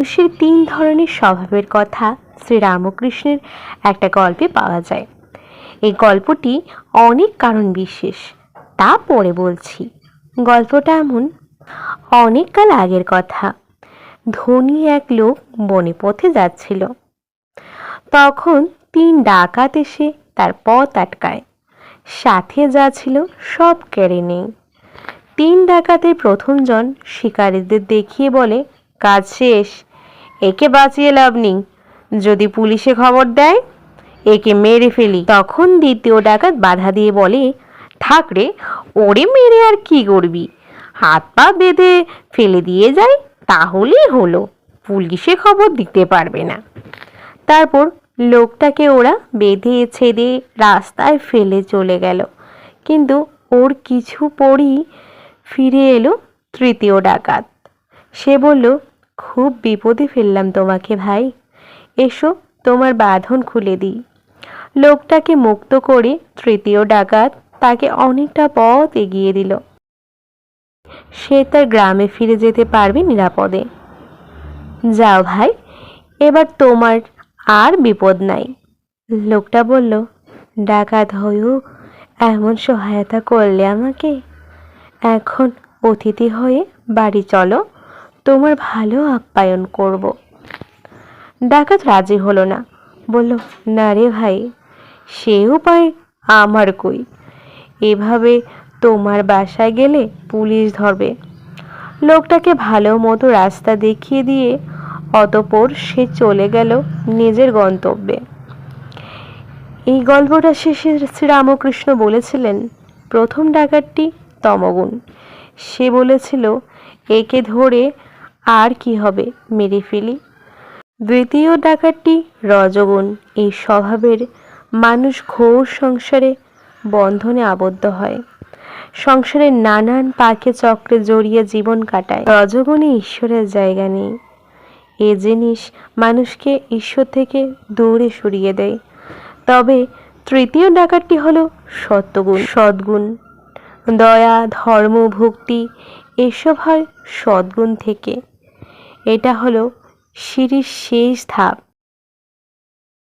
মানুষের তিন ধরনের স্বভাবের কথা শ্রীরামকৃষ্ণের একটা গল্পে পাওয়া যায়। এই গল্পটি অনেক কারণ বিশেষ, তা পরে বলছি। গল্পটা এমন: অনেককাল আগের কথা। ধনী এক লোক বনে পথে যাচ্ছিল। তখন তিন ডাকাত এসে তার পথ আটকায়। সাথে যা ছিল সব কেড়ে নেয়। তিন ডাকাতের প্রথমজন শিকারীদের দেখিয়ে বলে, কাজ শেষ, একে বাঁচিয়ে লাভ নেই, যদি পুলিশে খবর দেয় একে মেরে ফেলি। তখন দ্বিতীয় ডাকাত বাধা দিয়ে বলে, থাক রে, ওরে মেরে আর কি করবি, হাত পা বেঁধে ফেলে দিয়ে যায় তাহলেই হলো, পুলিশে খবর দিতে পারবে না। তারপর লোকটাকে ওরা বেঁধে ছেড়ে রাস্তায় ফেলে চলে গেল। কিন্তু ওর কিছু পরই ফিরে এলো তৃতীয় ডাকাত। সে বলল, খুব বিপদে ফেললাম তোমাকে ভাই, এসো তোমার বাঁধন খুলে দিই। লোকটাকে মুক্ত করে তৃতীয় ডাকাত তাকে অনেকটা পথ এগিয়ে দিল। সে তার গ্রামে ফিরে যেতে পারবে নিরাপদে। যাও ভাই, এবার তোমার আর বিপদ নাই। লোকটা বলল, ডাকাত হয়েও এমন সহায়তা করলে আমাকে, এখন অতিথি হয়ে বাড়ি চলো, তোমার ভালো আপ্যায়ন করব। ডাকাত রাজি হলো না, বলল, না রে ভাই, সে উপায় আমার কই, এভাবে তোমার বাসায় গেলে পুলিশ ধরবে। লোকটাকে ভালো মতো রাস্তা দেখিয়ে দিয়ে অতঃপর সে চলে গেল নিজের গন্তব্যে। এই গল্পটা শেষে শ্রীরামকৃষ্ণ বলেছিলেন, প্রথম ডাকাতটি তমগুণ। সে বলেছিল, একে ধরে আর কি হবে, মেরে ফেলি। দ্বিতীয় ডাকাতটি রজগুণ। এই স্বভাবের মানুষ ঘোর সংসারে বন্ধনে আবদ্ধ হয়, সংসারের নানান পাকে চক্রে জড়িয়ে জীবন কাটায়। রজগুণে ঈশ্বরের জায়গা নেই, এ জিনিস মানুষকে ঈশ্বর থেকে দূরে সরিয়ে দেয়। তবে তৃতীয় ডাকাতটি হলো সত্যগুণ, সদ্গুণ। দয়া, ধর্ম, ভক্তি এসব হয় সদ্গুণ থেকে। এটা হলো সিঁড়ির শেষ ধাপ।